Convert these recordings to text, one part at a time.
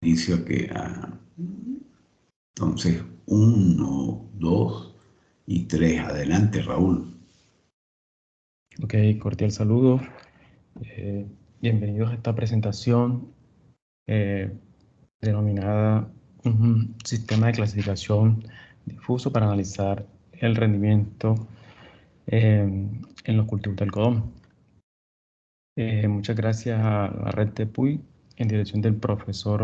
inicio entonces 1, 2 y 3. Adelante, Raúl. Ok, cordial saludo. Bienvenidos a esta presentación denominada un sistema de clasificación difuso para analizar el rendimiento en los cultivos de algodón. Muchas gracias a la red de PUI en dirección del profesor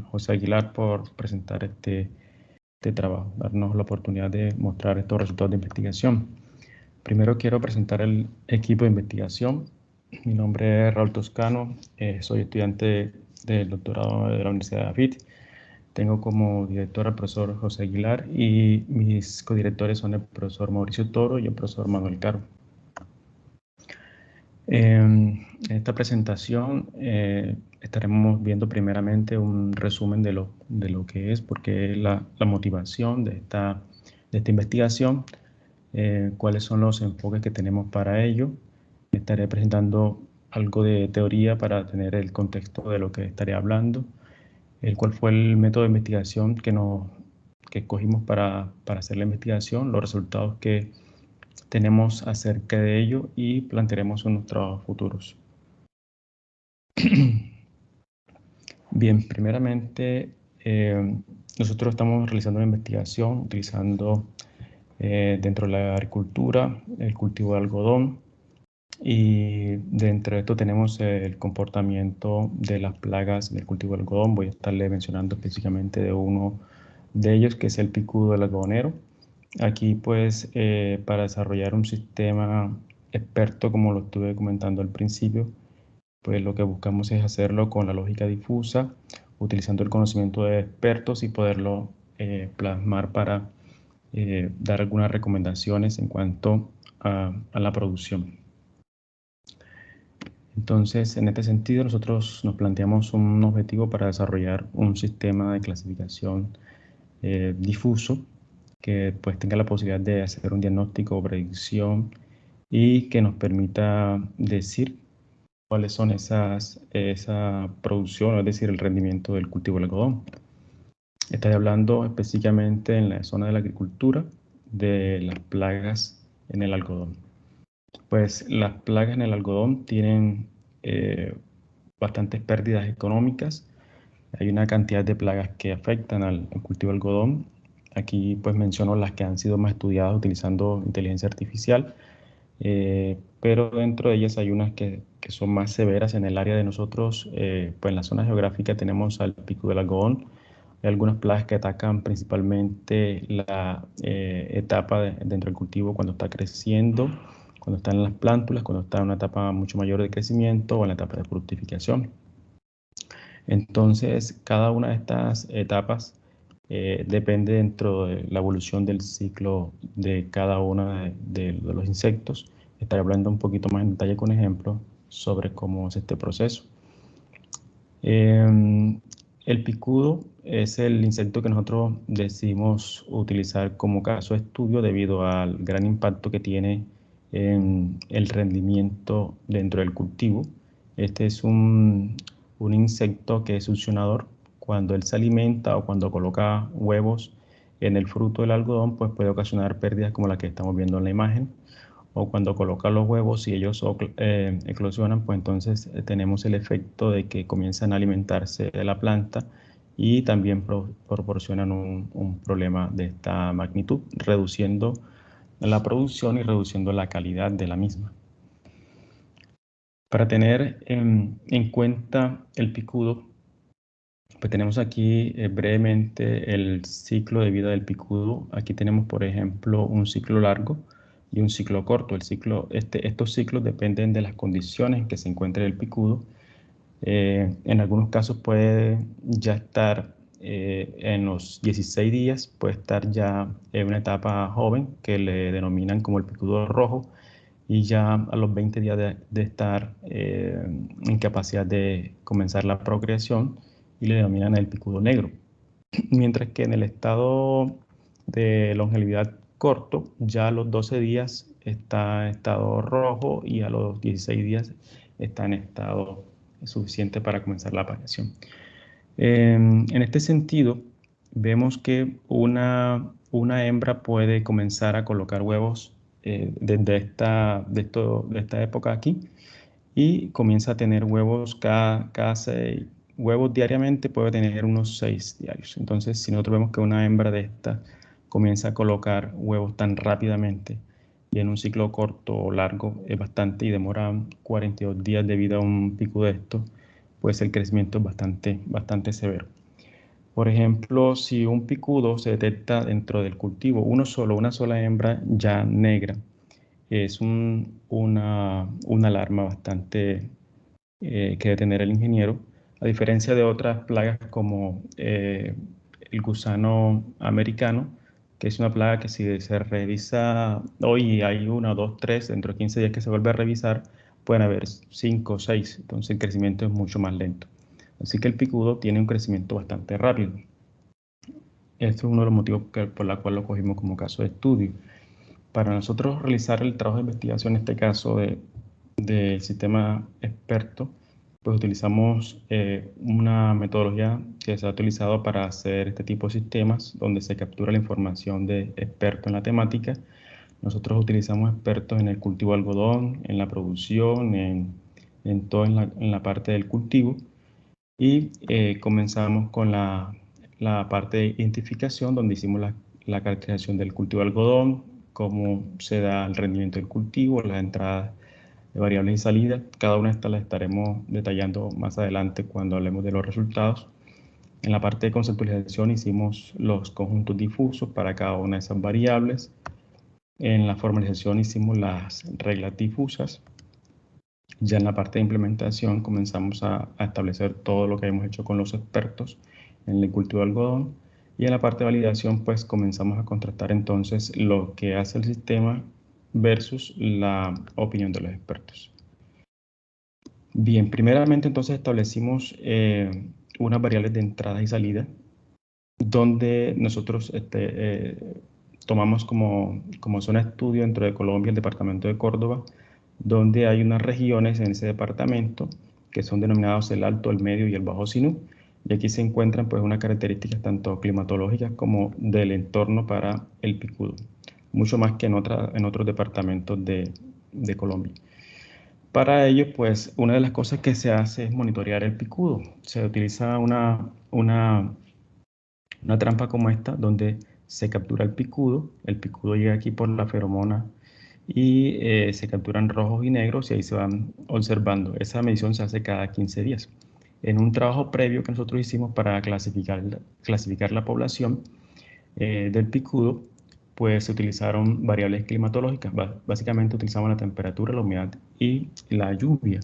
José Aguilar por presentar este trabajo, darnos la oportunidad de mostrar estos resultados de investigación. Primero quiero presentar el equipo de investigación. Mi nombre es Raúl Toscano, soy estudiante del doctorado de la Universidad de AFIT. Tengo como director al profesor José Aguilar y mis codirectores son el profesor Mauricio Toro y el profesor Manuel Caro. En esta presentación estaremos viendo primeramente un resumen de lo que es, porque es la motivación de esta investigación, cuáles son los enfoques que tenemos para ello. Estaré presentando algo de teoría para tener el contexto de lo que estaré hablando, cuál fue el método de investigación que escogimos para hacer la investigación, los resultados que tenemos acerca de ello y plantearemos unos trabajos futuros. Bien, primeramente, nosotros estamos realizando una investigación utilizando dentro de la agricultura el cultivo de algodón, y dentro de esto tenemos el comportamiento de las plagas del cultivo de algodón. Voy a estarle mencionando específicamente de uno de ellos, que es el picudo del algodonero. Aquí pues para desarrollar un sistema experto, como lo estuve comentando al principio, pues lo que buscamos es hacerlo con la lógica difusa, utilizando el conocimiento de expertos y poderlo plasmar para dar algunas recomendaciones en cuanto a la producción. Entonces, en este sentido, nosotros nos planteamos un objetivo para desarrollar un sistema de clasificación difuso que pues tenga la posibilidad de hacer un diagnóstico o predicción y que nos permita decir cuáles son esa producción, es decir, el rendimiento del cultivo del algodón. Estaré hablando específicamente en la zona de la agricultura de las plagas en el algodón. Pues las plagas en el algodón tienen bastantes pérdidas económicas. Hay una cantidad de plagas que afectan al cultivo del algodón. Aquí pues menciono las que han sido más estudiadas utilizando inteligencia artificial, pero dentro de ellas hay unas que son más severas en el área de nosotros. Pues en la zona geográfica tenemos al picudo del algodón. Hay algunas plagas que atacan principalmente la etapa dentro del cultivo cuando está creciendo, cuando están en las plántulas, cuando está en una etapa mucho mayor de crecimiento o en la etapa de fructificación. Entonces, cada una de estas etapas depende dentro de la evolución del ciclo de cada uno de los insectos. Estaré hablando un poquito más en detalle con ejemplos sobre cómo es este proceso. El picudo es el insecto que nosotros decidimos utilizar como caso de estudio debido al gran impacto que tiene en el rendimiento dentro del cultivo. Este es un insecto que es succionador. Cuando él se alimenta o cuando coloca huevos en el fruto del algodón, pues puede ocasionar pérdidas como la que estamos viendo en la imagen. O cuando coloca los huevos y ellos eclosionan, pues entonces tenemos el efecto de que comienzan a alimentarse de la planta y también proporcionan un problema de esta magnitud, reduciendo la producción y reduciendo la calidad de la misma. Para tener en cuenta el picudo, pues tenemos aquí brevemente el ciclo de vida del picudo. Aquí tenemos, por ejemplo, un ciclo largo y un ciclo corto. Estos ciclos dependen de las condiciones en que se encuentre el picudo. En algunos casos puede ya estar en los 16 días, puede estar ya en una etapa joven que le denominan como el picudo rojo, y ya a los 20 días de estar en capacidad de comenzar la procreación, y le denominan el picudo negro. Mientras que en el estado de longevidad corto, ya a los 12 días está en estado rojo y a los 16 días está en estado suficiente para comenzar la apareación. En este sentido, vemos que una hembra puede comenzar a colocar huevos desde de esta época aquí y comienza a tener huevos cada 6 huevos diariamente, puede tener unos 6 diarios. Entonces, si nosotros vemos que una hembra de esta comienza a colocar huevos tan rápidamente y en un ciclo corto o largo es bastante y demora 42 días de vida un picudo de esto, pues el crecimiento es bastante severo. Por ejemplo, si un picudo se detecta dentro del cultivo, una sola hembra ya negra, es una alarma bastante que debe tener el ingeniero, a diferencia de otras plagas como el gusano americano, que es una plaga que si se revisa hoy y hay 1, 2, 3, dentro de 15 días que se vuelve a revisar, pueden haber 5 o 6, entonces el crecimiento es mucho más lento. Así que el picudo tiene un crecimiento bastante rápido. Este es uno de los motivos por la cual lo cogimos como caso de estudio. Para nosotros realizar el trabajo de investigación, en este caso del sistema experto, pues utilizamos una metodología que se ha utilizado para hacer este tipo de sistemas, donde se captura la información de expertos en la temática. Nosotros utilizamos expertos en el cultivo de algodón, en la producción, en todo en la parte del cultivo. Y comenzamos con la parte de identificación, donde hicimos la caracterización del cultivo de algodón, cómo se da el rendimiento del cultivo, las entradas de variables y salidas. Cada una de estas las estaremos detallando más adelante cuando hablemos de los resultados. En la parte de conceptualización hicimos los conjuntos difusos para cada una de esas variables. En la formalización hicimos las reglas difusas. Ya en la parte de implementación comenzamos a establecer todo lo que hemos hecho con los expertos en el cultivo de algodón, y en la parte de validación pues comenzamos a contrastar entonces lo que hace el sistema versus la opinión de los expertos. Bien, primeramente entonces establecimos unas variables de entrada y salida, donde nosotros tomamos como zona de estudio dentro de Colombia el departamento de Córdoba, donde hay unas regiones en ese departamento que son denominados el Alto, el Medio y el Bajo Sinú. Y aquí se encuentran pues unas características tanto climatológicas como del entorno para el picudo, mucho más que en otros departamentos de Colombia. Para ello, pues una de las cosas que se hace es monitorear el picudo. Se utiliza una trampa como esta, donde se captura el picudo llega aquí por la feromona y se capturan rojos y negros y ahí se van observando. Esa medición se hace cada 15 días. En un trabajo previo que nosotros hicimos para clasificar la población del picudo, pues se utilizaron variables climatológicas. Básicamente utilizamos la temperatura, la humedad y la lluvia.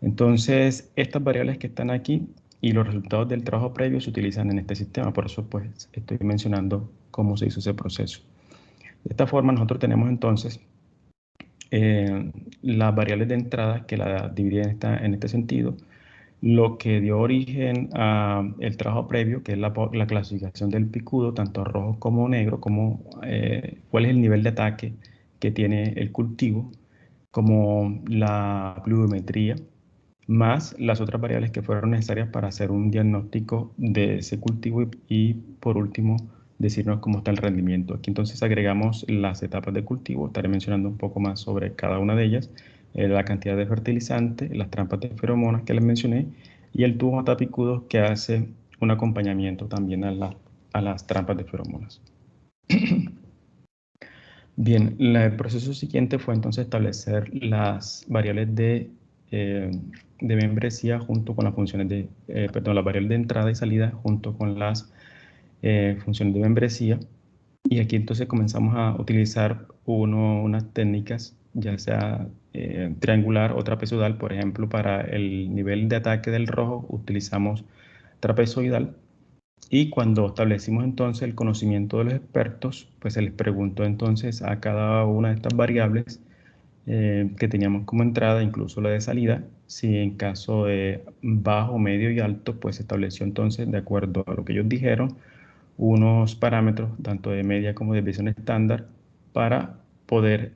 Entonces, estas variables que están aquí y los resultados del trabajo previo se utilizan en este sistema. Por eso, pues, estoy mencionando cómo se hizo ese proceso. De esta forma, nosotros tenemos entonces las variables de entrada que la divide en este sentido, lo que dio origen al trabajo previo, que es la clasificación del picudo, tanto rojo como negro, como cuál es el nivel de ataque que tiene el cultivo, como la pluviometría, más las otras variables que fueron necesarias para hacer un diagnóstico de ese cultivo y por último, decirnos cómo está el rendimiento. Aquí entonces agregamos las etapas de cultivo, estaré mencionando un poco más sobre cada una de ellas, la cantidad de fertilizante, las trampas de feromonas que les mencioné y el tubo matapicudo que hace un acompañamiento también a las trampas de feromonas. Bien, el proceso siguiente fue entonces establecer las variables de membresía junto con las funciones las variables de entrada y salida junto con las funciones de membresía. Y aquí entonces comenzamos a utilizar unas técnicas, ya sea triangular o trapezoidal. Por ejemplo, para el nivel de ataque del rojo utilizamos trapezoidal. Y cuando establecimos entonces el conocimiento de los expertos, pues se les preguntó entonces a cada una de estas variables que teníamos como entrada, incluso la de salida, si en caso de bajo, medio y alto, pues se estableció entonces, de acuerdo a lo que ellos dijeron, unos parámetros, tanto de media como de desviación estándar, para poder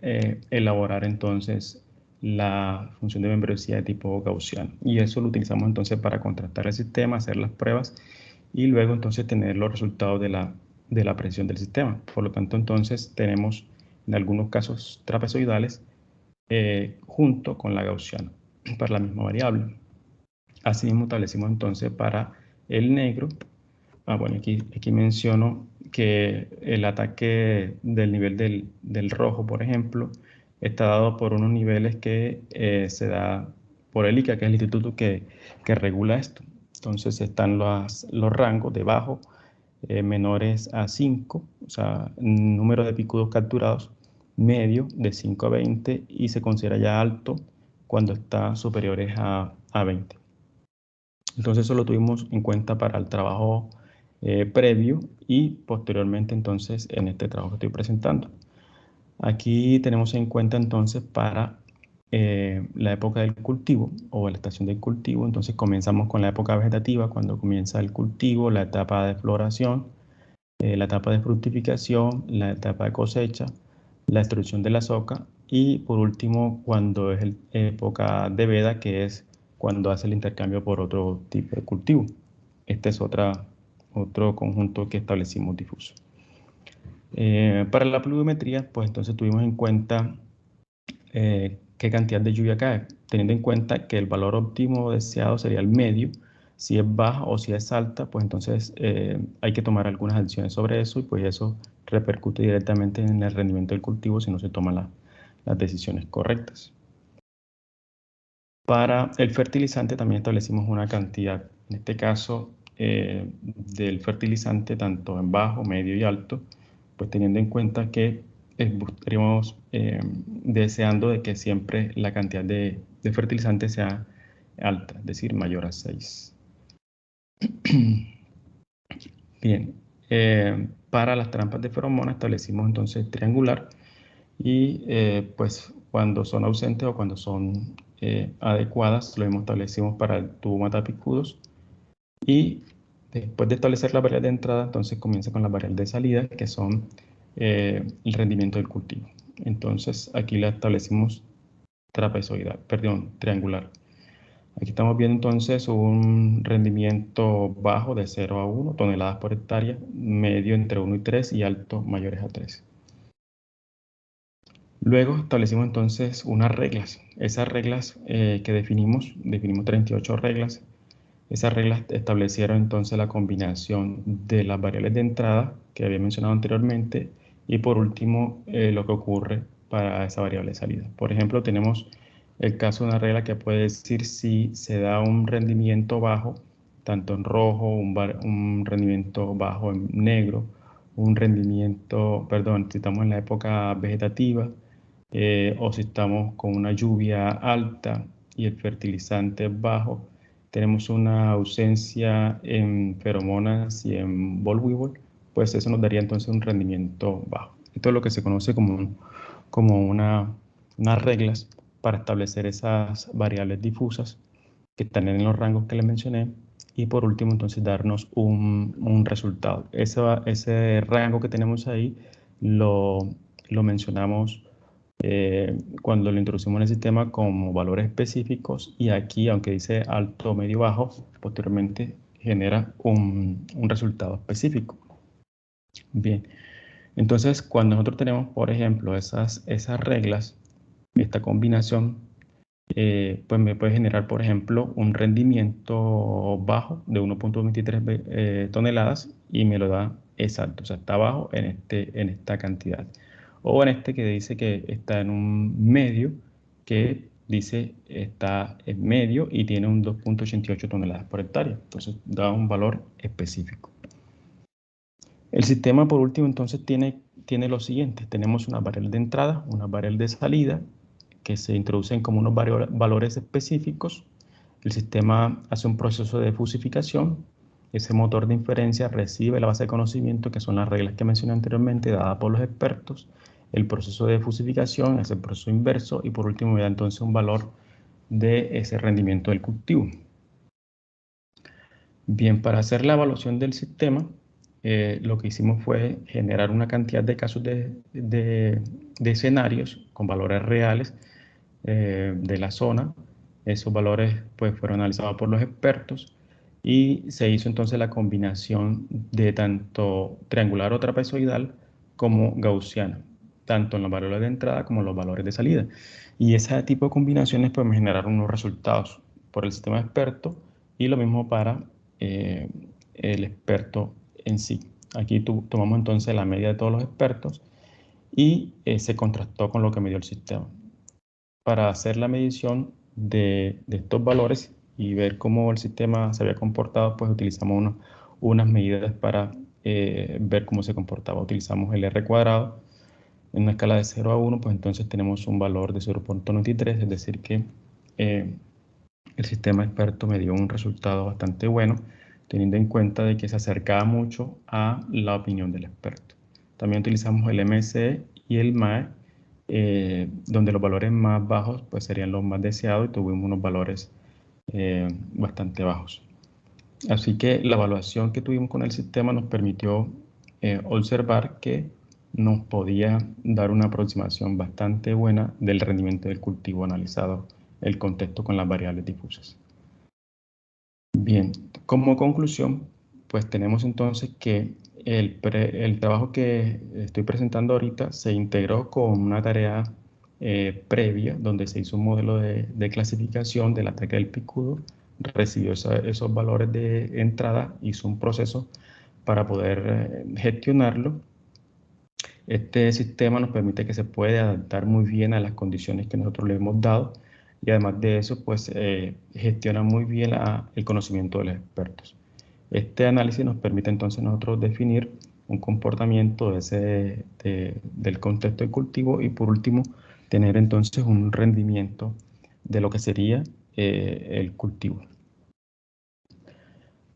elaborar entonces la función de membresía de tipo gaussiano. Y eso lo utilizamos entonces para contrastar el sistema, hacer las pruebas y luego entonces tener los resultados de la predicción del sistema. Por lo tanto, entonces tenemos en algunos casos trapezoidales junto con la gaussiana para la misma variable. Asimismo establecimos entonces para el negro, bueno, aquí menciono que el ataque del nivel del rojo, por ejemplo, está dado por unos niveles que se da por el ICA, que es el instituto que regula esto. Entonces están los rangos de bajo, menores a 5, o sea, número de picudos capturados, medio de 5 a 20 y se considera ya alto cuando está superiores a 20. Entonces eso lo tuvimos en cuenta para el trabajo previo y posteriormente entonces en este trabajo que estoy presentando. Aquí tenemos en cuenta entonces para la época del cultivo o la estación del cultivo. Entonces comenzamos con la época vegetativa, cuando comienza el cultivo, la etapa de floración, la etapa de fructificación, la etapa de cosecha, la extrusión de la soca y por último cuando es época de veda, que es cuando hace el intercambio por otro tipo de cultivo. Este es otro conjunto que establecimos difuso. Para la pluviometría, pues entonces tuvimos en cuenta qué cantidad de lluvia cae, teniendo en cuenta que el valor óptimo deseado sería el medio. Si es baja o si es alta, pues entonces hay que tomar algunas acciones sobre eso y pues eso repercute directamente en el rendimiento del cultivo si no se toman las decisiones correctas. Para el fertilizante también establecimos una cantidad, en este caso del fertilizante tanto en bajo, medio y alto, pues teniendo en cuenta que estaríamos deseando de que siempre la cantidad de fertilizante sea alta, es decir, mayor a 6. Bien, para las trampas de feromonas establecimos entonces triangular y pues cuando son ausentes o cuando son adecuadas lo mismo establecimos para el tubo matapicudos y después de establecer la variable de entrada entonces comienza con la variable de salida que son el rendimiento del cultivo. Entonces aquí la establecimos triangular. Aquí estamos viendo entonces un rendimiento bajo de 0 a 1 toneladas por hectárea, medio entre 1 y 3 y alto mayores a 3. Luego establecimos entonces unas reglas. Esas reglas que definimos 38 reglas. Esas reglas establecieron entonces la combinación de las variables de entrada que había mencionado anteriormente y por último lo que ocurre para esa variable de salida. Por ejemplo, tenemos el caso de una regla que puede decir si se da un rendimiento bajo, tanto en rojo, un rendimiento bajo en negro, un rendimiento, perdón, si estamos en la época vegetativa o si estamos con una lluvia alta y el fertilizante es bajo, tenemos una ausencia en feromonas y en boll weevil, pues eso nos daría entonces un rendimiento bajo. Esto es lo que se conoce como unas reglas para establecer esas variables difusas que están en los rangos que les mencioné y por último entonces darnos un resultado. Ese rango que tenemos ahí lo mencionamos cuando lo introducimos en el sistema como valores específicos y aquí, aunque dice alto, medio, bajo, posteriormente genera un resultado específico. Bien, entonces cuando nosotros tenemos, por ejemplo, esas reglas, esta combinación, pues me puede generar, por ejemplo, un rendimiento bajo de 1.23 toneladas y me lo da exacto, o sea, está bajo en esta cantidad. O en este que dice que está en un medio, que dice está en medio y tiene un 2.88 toneladas por hectárea. Entonces da un valor específico. El sistema, por último, entonces tiene lo siguiente. Tenemos una variable de entrada, una variable de salida, que se introducen como unos valores específicos. El sistema hace un proceso de fusificación. Ese motor de inferencia recibe la base de conocimiento, que son las reglas que mencioné anteriormente, dadas por los expertos. El proceso de fusificación es el proceso inverso y por último me da entonces un valor de ese rendimiento del cultivo. Bien, para hacer la evaluación del sistema, lo que hicimos fue generar una cantidad de casos de escenarios con valores reales de la zona. Esos valores pues, fueron analizados por los expertos y se hizo entonces la combinación de tanto triangular o trapezoidal como gaussiana, tanto en los valores de entrada como en los valores de salida. Y ese tipo de combinaciones pues, me generaron unos resultados por el sistema experto y lo mismo para el experto en sí. Aquí tomamos entonces la media de todos los expertos y se contrastó con lo que me dio el sistema. Para hacer la medición de estos valores y ver cómo el sistema se había comportado, pues utilizamos unas medidas para ver cómo se comportaba. Utilizamos el R cuadrado en una escala de 0 a 1, pues entonces tenemos un valor de 0.93, es decir que el sistema experto me dio un resultado bastante bueno, teniendo en cuenta de que se acercaba mucho a la opinión del experto. También utilizamos el MSE y el MAE, donde los valores más bajos pues, serían los más deseados y tuvimos unos valores bastante bajos. Así que la evaluación que tuvimos con el sistema nos permitió observar que nos podía dar una aproximación bastante buena del rendimiento del cultivo analizado el contexto con las variables difusas. Bien, como conclusión, pues tenemos entonces que el trabajo que estoy presentando ahorita se integró con una tarea previa donde se hizo un modelo de clasificación del ataque del picudo, recibió esos valores de entrada, hizo un proceso para poder gestionarlo. Este sistema nos permite que se puede adaptar muy bien a las condiciones que nosotros le hemos dado y además de eso, pues gestiona muy bien el conocimiento de los expertos. Este análisis nos permite entonces nosotros definir un comportamiento del contexto de cultivo y por último, tener entonces un rendimiento de lo que sería el cultivo.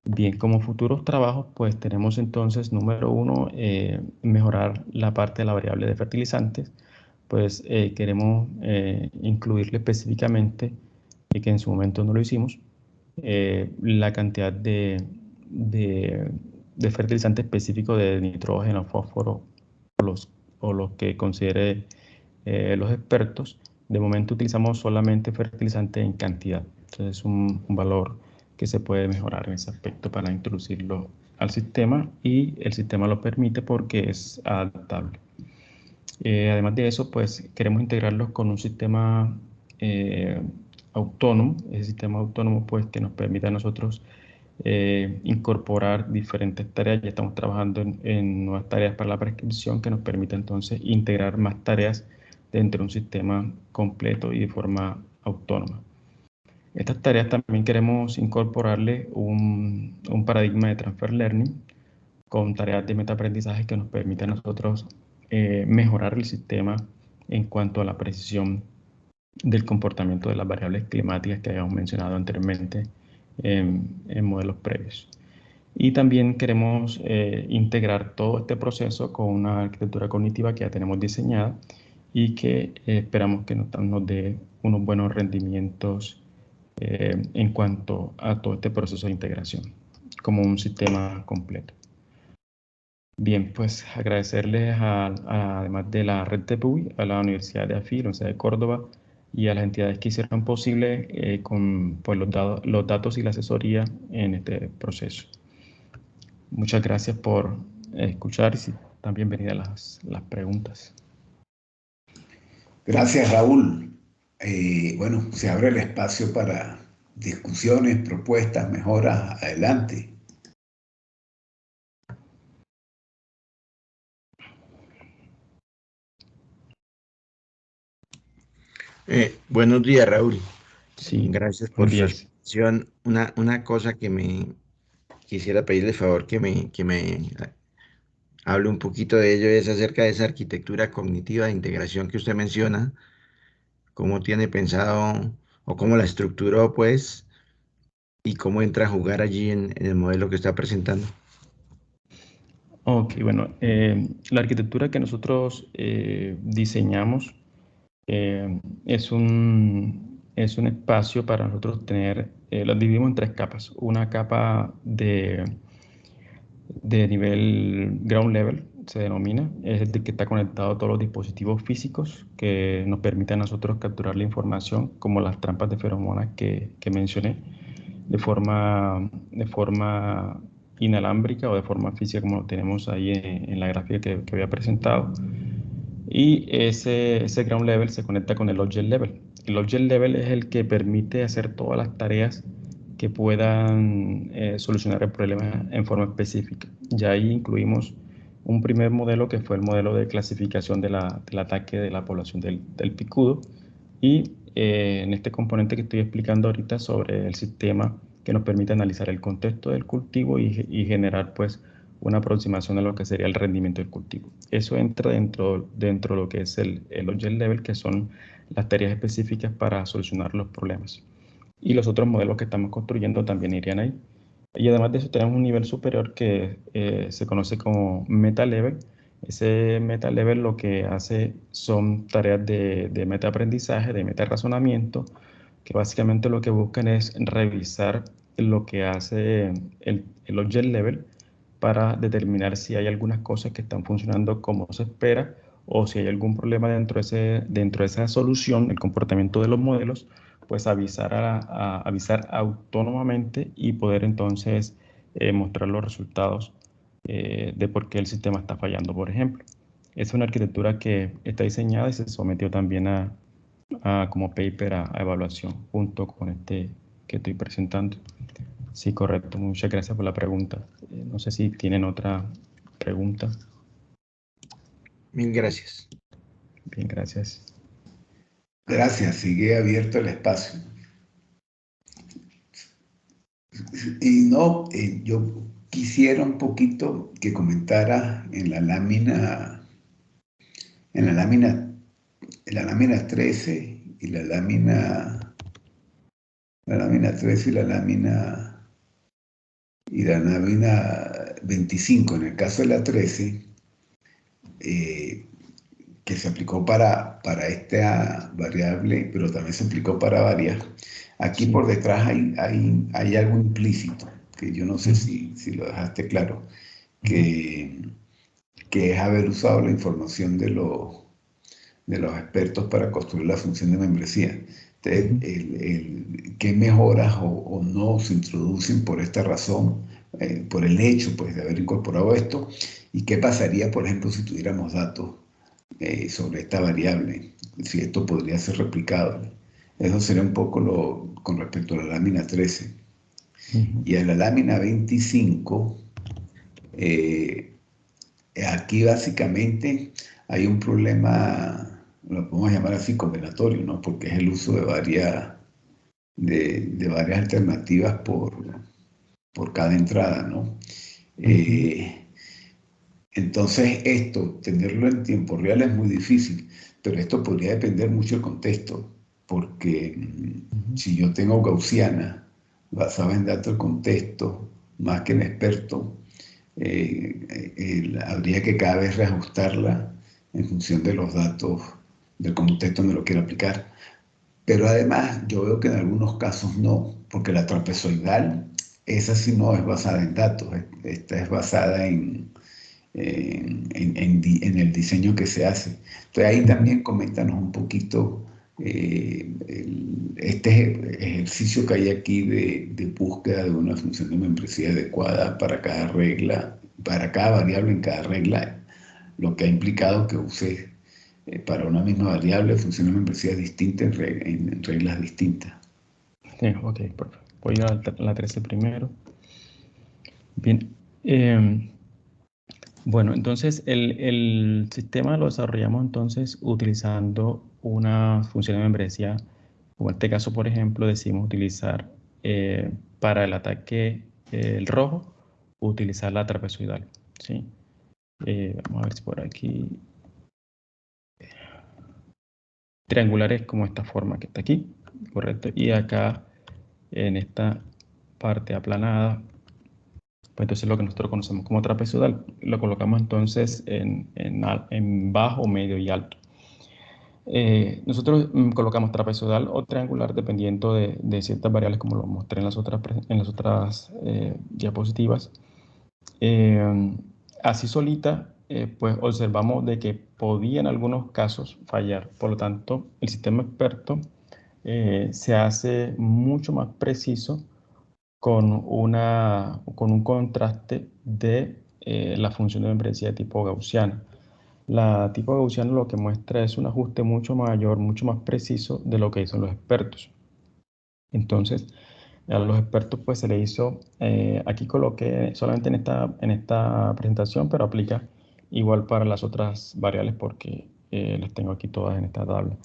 Bien, como futuros trabajos, pues tenemos entonces, número uno, mejorar la parte de la variable de fertilizantes. Pues queremos incluirle específicamente, y que en su momento no lo hicimos, la cantidad de fertilizante específico de nitrógeno, fósforo o los que considere los expertos. De momento utilizamos solamente fertilizante en cantidad. Entonces es un valor que se puede mejorar en ese aspecto para introducirlo al sistema y el sistema lo permite porque es adaptable. Además de eso, pues queremos integrarlos con un sistema autónomo. Ese sistema autónomo pues que nos permite a nosotros incorporar diferentes tareas. Ya estamos trabajando en nuevas tareas para la prescripción que nos permite entonces integrar más tareas dentro de un sistema completo y de forma autónoma. Estas tareas también queremos incorporarle un paradigma de transfer learning con tareas de metaaprendizaje que nos permite a nosotros mejorar el sistema en cuanto a la precisión del comportamiento de las variables climáticas que habíamos mencionado anteriormente en modelos previos. Y también queremos integrar todo este proceso con una arquitectura cognitiva que ya tenemos diseñada y que esperamos que nos dé unos buenos rendimientos en cuanto a todo este proceso de integración como un sistema completo. Bien, pues agradecerles además de la red TPUI, a la Universidad de AFI, la Universidad de Córdoba y a las entidades que hicieron posible con pues, los datos y la asesoría en este proceso. Muchas gracias por escuchar y también bienvenidas las preguntas. Gracias, Raúl. Bueno, se abre el espacio para discusiones, propuestas, mejoras. Adelante. Buenos días, Raúl. Sí, Gracias por buenos su días. exposición. Una cosa que me quisiera pedirle favor que me hable un poquito de ello es acerca de esa arquitectura cognitiva de integración que usted menciona, cómo tiene pensado o cómo la estructuró, pues, y cómo entra a jugar allí en el modelo que está presentando. Ok, bueno, la arquitectura que nosotros diseñamos es un espacio para nosotros tener, lo dividimos en tres capas. Una capa de nivel ground level, se denomina, es el de que está conectado a todos los dispositivos físicos que nos permiten a nosotros capturar la información, como las trampas de feromonas que mencioné, de forma inalámbrica o de forma física, como lo tenemos ahí en la gráfica que había presentado. Y ese ground level se conecta con el object level. El object level es el que permite hacer todas las tareas que puedan solucionar el problema en forma específica. Ya ahí incluimos un primer modelo que fue el modelo de clasificación del ataque de la población del picudo, y en este componente que estoy explicando ahorita sobre el sistema que nos permite analizar el contexto del cultivo y generar pues una aproximación a lo que sería el rendimiento del cultivo. Eso entra dentro de lo que es el object level, que son las tareas específicas para solucionar los problemas. Y los otros modelos que estamos construyendo también irían ahí. Y además de eso tenemos un nivel superior que se conoce como meta level. Ese meta level lo que hace son tareas de meta aprendizaje, de meta razonamiento, que básicamente lo que buscan es revisar lo que hace el object level para determinar si hay algunas cosas que están funcionando como se espera, o si hay algún problema dentro de esa solución, el comportamiento de los modelos, pues avisar autónomamente y poder entonces mostrar los resultados de por qué el sistema está fallando, por ejemplo. Es una arquitectura que está diseñada y se sometió también como paper a evaluación junto con este que estoy presentando. Sí, correcto. Muchas gracias por la pregunta. No sé si tienen otra pregunta. Mil gracias. Bien, gracias. Gracias, sigue abierto el espacio. Y no, yo quisiera un poquito que comentara en la lámina 13 y la lámina 13 y la lámina 25. En el caso de la 13, que se aplicó para esta variable, pero también se aplicó para varias. Aquí por detrás hay algo implícito, que yo no sé si lo dejaste claro, que es haber usado la información de los expertos para construir la función de membresía. Entonces, ¿qué mejoras o no se introducen por esta razón, por el hecho pues, de haber incorporado esto? ¿Y qué pasaría, por ejemplo, si tuviéramos datos sobre esta variable? Si esto podría ser replicable. Eso sería un poco con respecto a la lámina 13. Y a la lámina 25, aquí básicamente hay un problema, lo podemos llamar así, combinatorio, ¿no? Porque es el uso de varias alternativas por cada entrada, ¿no? Entonces esto, tenerlo en tiempo real es muy difícil, pero esto podría depender mucho del contexto, porque si yo tengo gaussiana basada en datos de contexto, más que en experto, habría que cada vez reajustarla en función de los datos del contexto donde lo quiero aplicar. Pero además yo veo que en algunos casos no, porque la trapezoidal, esa sí no es basada en datos, esta es basada en el diseño que se hace. Entonces ahí también coméntanos un poquito este ejercicio que hay aquí de búsqueda de una función de membresía adecuada para cada regla, para cada variable en cada regla, lo que ha implicado que use para una misma variable función de membresía distinta en reglas distintas. Sí, ok, perfecto. Voy a la 13 primero. Bien. Bueno, entonces el sistema lo desarrollamos entonces utilizando una función de membresía. Como en este caso, por ejemplo, decidimos utilizar para el ataque el rojo, utilizar la trapezoidal, ¿sí? Vamos a ver si por aquí. Triangular es como esta forma que está aquí, correcto. Y acá en esta parte aplanada, pues entonces lo que nosotros conocemos como trapezoidal, lo colocamos entonces en bajo, medio y alto. Nosotros colocamos trapezoidal o triangular dependiendo de ciertas variables, como lo mostré en las otras diapositivas. Así solita pues observamos de que podía en algunos casos fallar. Por lo tanto, el sistema experto se hace mucho más preciso con un contraste de la función de membresía de tipo gaussiana. La tipo gaussiana lo que muestra es un ajuste mucho mayor, mucho más preciso de lo que dicen los expertos. Entonces, a los expertos pues se le hizo, aquí coloqué solamente en esta presentación, pero aplica igual para las otras variables porque las tengo aquí todas en esta tabla.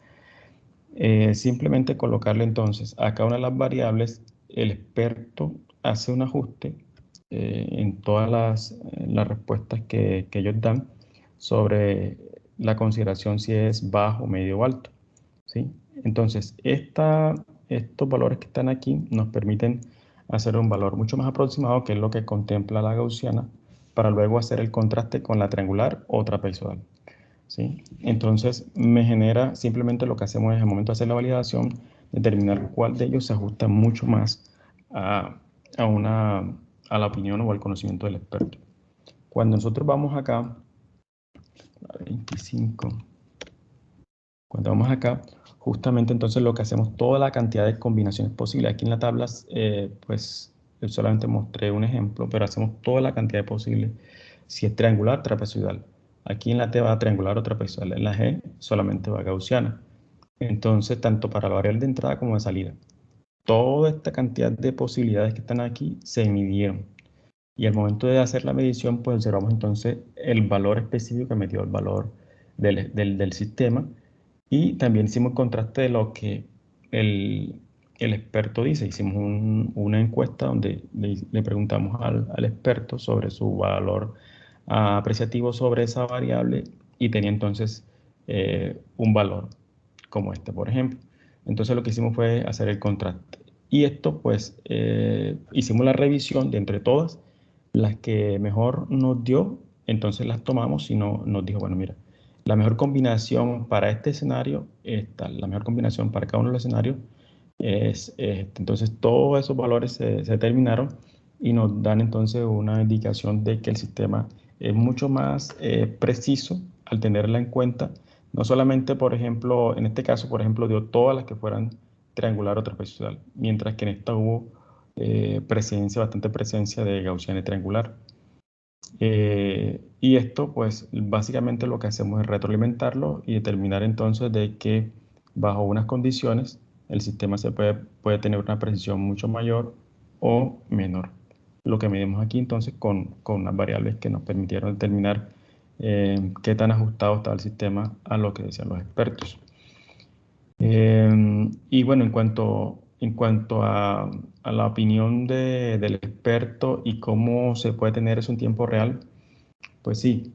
Simplemente colocarle entonces a cada una de las variables, el experto hace un ajuste en todas las respuestas que ellos dan sobre la consideración si es bajo, medio o alto, ¿sí? Entonces, estos valores que están aquí nos permiten hacer un valor mucho más aproximado, que es lo que contempla la gaussiana, para luego hacer el contraste con la triangular o trapezoidal, ¿sí? Entonces, me genera, simplemente lo que hacemos es, al momento de hacer la validación, determinar cuál de ellos se ajusta mucho más a, a la opinión o al conocimiento del experto. Cuando nosotros vamos acá, a 25, cuando vamos acá, justamente entonces lo que hacemos, toda la cantidad de combinaciones posibles. Aquí en la tabla, pues yo solamente mostré un ejemplo, pero hacemos toda la cantidad posible. Si es triangular, trapezoidal. Aquí en la T va triangular o trapezoidal. En la G solamente va gaussiana. Entonces, tanto para la variable de entrada como de salida, toda esta cantidad de posibilidades que están aquí se midieron. Y al momento de hacer la medición, pues observamos entonces el valor específico que metió el valor del sistema. Y también hicimos el contraste de lo que el experto dice. Hicimos una encuesta donde le preguntamos al experto sobre su valor apreciativo sobre esa variable y tenía entonces un valor como este, por ejemplo. Entonces lo que hicimos fue hacer el contraste. Y esto, pues, hicimos la revisión de entre todas, las que mejor nos dio, entonces las tomamos y nos dijo, bueno, mira, la mejor combinación para este escenario es tal, la mejor combinación para cada uno de los escenarios es este. Entonces todos esos valores se determinaron y nos dan entonces una indicación de que el sistema es mucho más preciso al tenerla en cuenta. No solamente, por ejemplo, en este caso, por ejemplo, dio todas las que fueran triangular o trapezoidal, mientras que en esta hubo bastante presencia de gaussiana y triangular. Y esto, pues, básicamente lo que hacemos es retroalimentarlo y determinar entonces de que bajo unas condiciones el sistema puede tener una precisión mucho mayor o menor. Lo que medimos aquí entonces con unas variables que nos permitieron determinar qué tan ajustado estaba el sistema a lo que decían los expertos. Y bueno, en cuanto a la opinión del experto y cómo se puede tener eso en tiempo real, pues sí,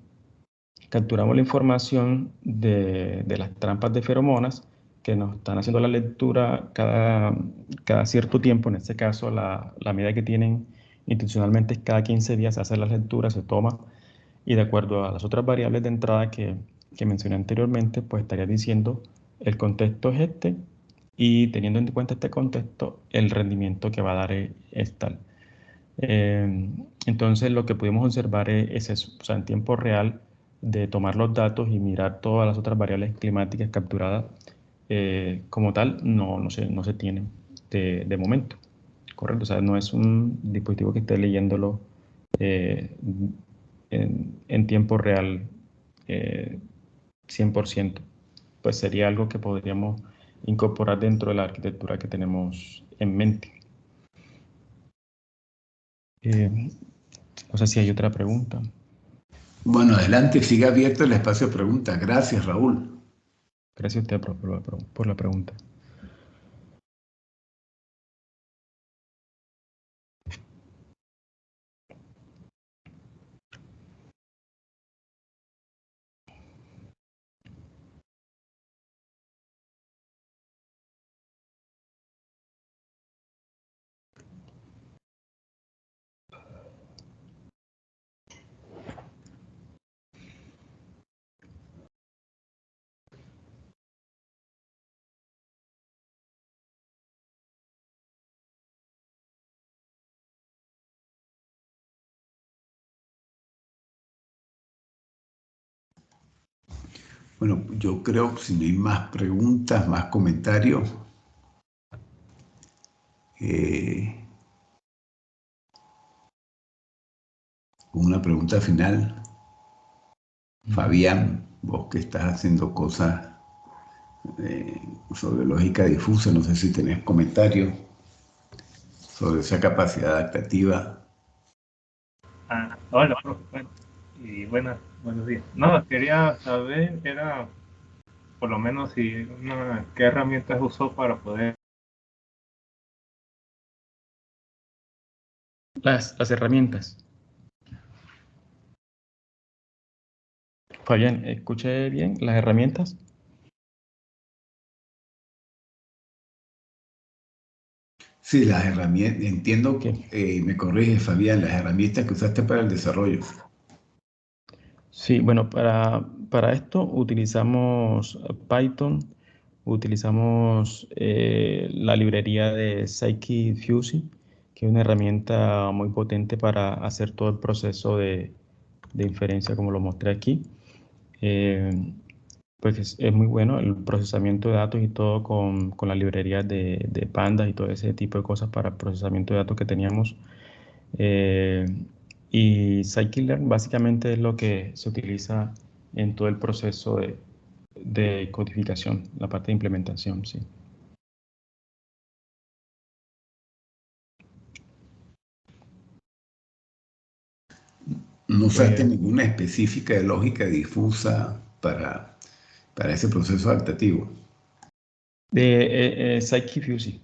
capturamos la información de las trampas de feromonas que nos están haciendo la lectura cada cierto tiempo. En este caso, la medida que tienen institucionalmente es cada 15 días se hace la lectura, se toma, y de acuerdo a las otras variables de entrada que mencioné anteriormente, pues estaría diciendo el contexto es este, y teniendo en cuenta este contexto, el rendimiento que va a dar es tal. Entonces lo que pudimos observar es eso, o sea, en tiempo real, de tomar los datos y mirar todas las otras variables climáticas capturadas, como tal, no se tienen de momento, ¿correcto? O sea, no es un dispositivo que esté leyéndolo eh, en tiempo real, 100%. Pues sería algo que podríamos incorporar dentro de la arquitectura que tenemos en mente. No sé si hay otra pregunta. Bueno, adelante, sigue abierto el espacio de preguntas. Gracias, Raúl. Gracias a usted por la pregunta. Bueno, yo creo que si no hay más preguntas, más comentarios, una pregunta final. Fabián, vos que estás haciendo cosas sobre lógica difusa, no sé si tenés comentarios sobre esa capacidad adaptativa. Hola, bueno, y buenos días. No, quería saber, era por lo menos si qué herramientas usó para poder... Las herramientas. Fabián, ¿escuché bien las herramientas? Sí, las herramientas, entiendo, ¿Qué? me corrige Fabián, las herramientas que usaste para el desarrollo. Sí, bueno, para esto utilizamos Python, utilizamos la librería de Scikit-Fusey, que es una herramienta muy potente para hacer todo el proceso de inferencia, como lo mostré aquí. Pues es muy bueno el procesamiento de datos y todo con la librería de Pandas y todo ese tipo de cosas para procesamiento de datos que teníamos. Y Scikit-learn básicamente es lo que se utiliza en todo el proceso de codificación, la parte de implementación, sí. No usaste Pues, ninguna específica de lógica difusa para ese proceso adaptativo. de Scikit-Fusey,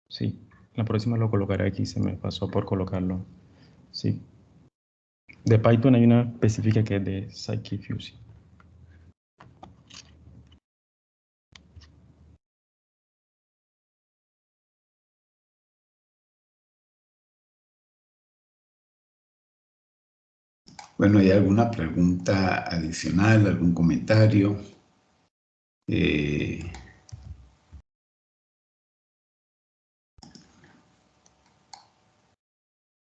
sí. La próxima lo colocaré aquí, se me pasó por colocarlo, sí. De Python hay una específica que es de Scikit-Fusey. Bueno, ¿hay alguna pregunta adicional, algún comentario?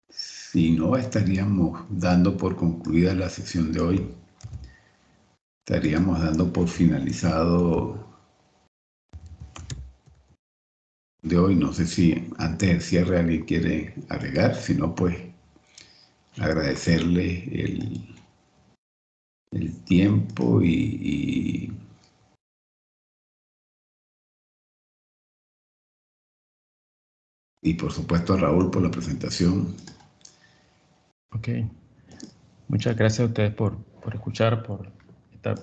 Si no, estaríamos dando por concluida la sesión de hoy. Estaríamos dando por finalizado de hoy. No sé si antes del cierre alguien quiere agregar, si no, pues agradecerle el tiempo y por supuesto a Raúl por la presentación. Ok. Muchas gracias a ustedes por escuchar, por